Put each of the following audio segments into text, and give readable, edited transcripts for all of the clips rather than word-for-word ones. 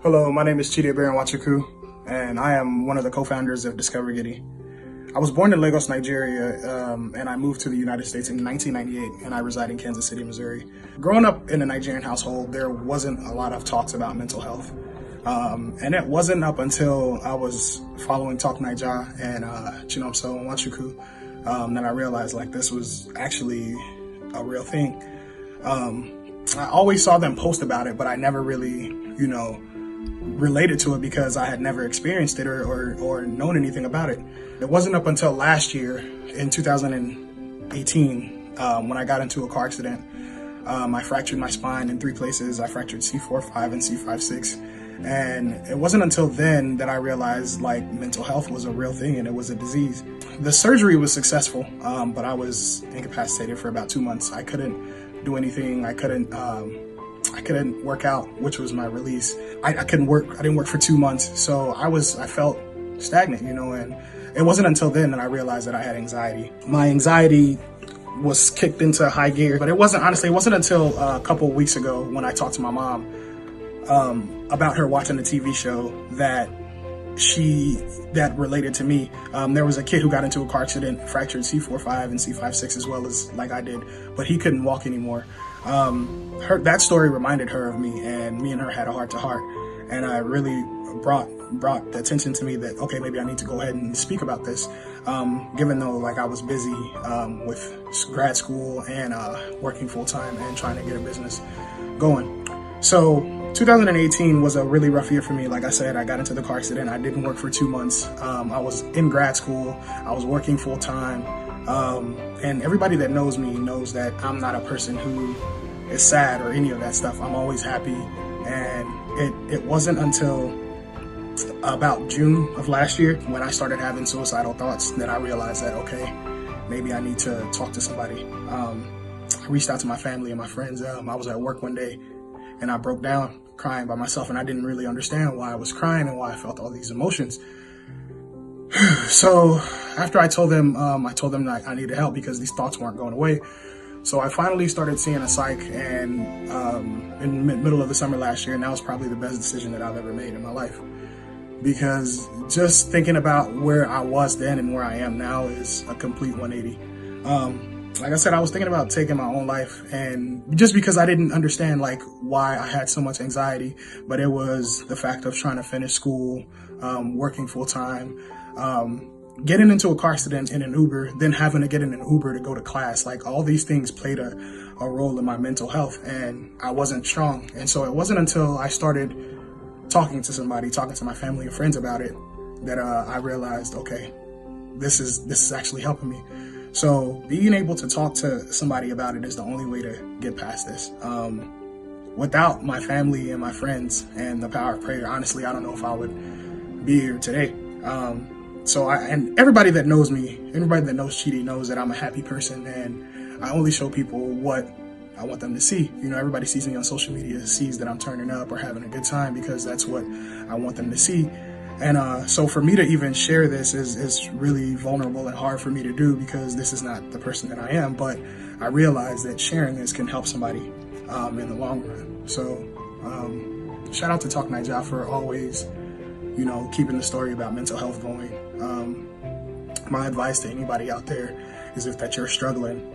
Hello, my name is Chidi Nwachukwu, and I am one of the co-founders of Discover Giddy. I was born in Lagos, Nigeria, and I moved to the United States in 1998, and I reside in Kansas City, Missouri. Growing up in a Nigerian household, there wasn't a lot of talks about mental health. And it wasn't up until I was following TalkNaija and Nwachukwu that I realized like this was actually a real thing. I always saw them post about it, but I never really, related to it because I had never experienced it or known anything about it. It wasn't up until last year in 2018 when I got into a car accident. I fractured my spine in 3 places. I fractured C4-5 and C5-6. And it wasn't until then that I realized like mental health was a real thing and it was a disease. The surgery was successful, but I was incapacitated for about 2 months. I couldn't do anything. I couldn't work out, which was my release. I couldn't work. I didn't work for 2 months. So I felt stagnant, and it wasn't until then that I realized that I had anxiety. My anxiety was kicked into high gear, but it wasn't until a couple of weeks ago when I talked to my mom about her watching the TV show that related to me. There was a kid who got into a car accident, fractured C4-5 and C5-6 as well as like I did, but he couldn't walk anymore. That story reminded her of me, and me and her had a heart-to-heart, and I really brought the attention to me that, okay, maybe I need to go ahead and speak about this, given though like I was busy with grad school and working full-time and trying to get a business going. So 2018 was a really rough year for me. Like I said, I got into the car accident. I didn't work for 2 months. I was in grad school. I was working full-time. And everybody that knows me knows that I'm not a person who is sad or any of that stuff. I'm always happy. And it wasn't until about June of last year when I started having suicidal thoughts that I realized that, okay, maybe I need to talk to somebody. I reached out to my family and my friends. I was at work one day and I broke down crying by myself, and I didn't really understand why I was crying and why I felt all these emotions. So after I told them that I needed help because these thoughts weren't going away. So I finally started seeing a psych, and in the middle of the summer last year, and that was probably the best decision that I've ever made in my life. Because just thinking about where I was then and where I am now is a complete 180. Like I said, I was thinking about taking my own life, and just because I didn't understand like why I had so much anxiety, but it was the fact of trying to finish school, working full time, getting into a car accident in an Uber, then having to get in an Uber to go to class. Like all these things played a role in my mental health, and I wasn't strong. And so it wasn't until I started talking to my family and friends about it that I realized, okay, this is actually helping me. So being able to talk to somebody about it is the only way to get past this. Without my family and my friends and the power of prayer, honestly, I don't know if I would be here today. And everybody that knows me, everybody that knows Chidi knows that I'm a happy person, and I only show people what I want them to see. Everybody sees me on social media, sees that I'm turning up or having a good time because that's what I want them to see. And so for me to even share this is really vulnerable and hard for me to do because this is not the person that I am. But I realize that sharing this can help somebody in the long run. So shout out to TalkNaija for always, keeping the story about mental health going. My advice to anybody out there is if that you're struggling,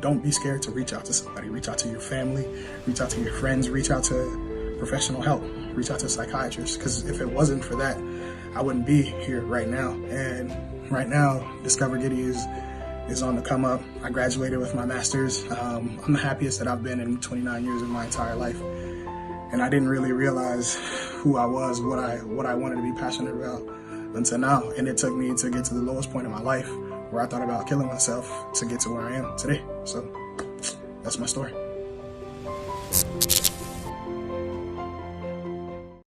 don't be scared to reach out to somebody. Reach out to your family, reach out to your friends, reach out to professional help, reach out to psychiatrists, because if it wasn't for that, I wouldn't be here right now. And right now, Discover Giddy is on the come up. I graduated with my master's. I'm the happiest that I've been in 29 years of my entire life. And I didn't really realize who I was, what I wanted to be passionate about until now. And it took me to get to the lowest point in my life where I thought about killing myself to get to where I am today. So that's my story.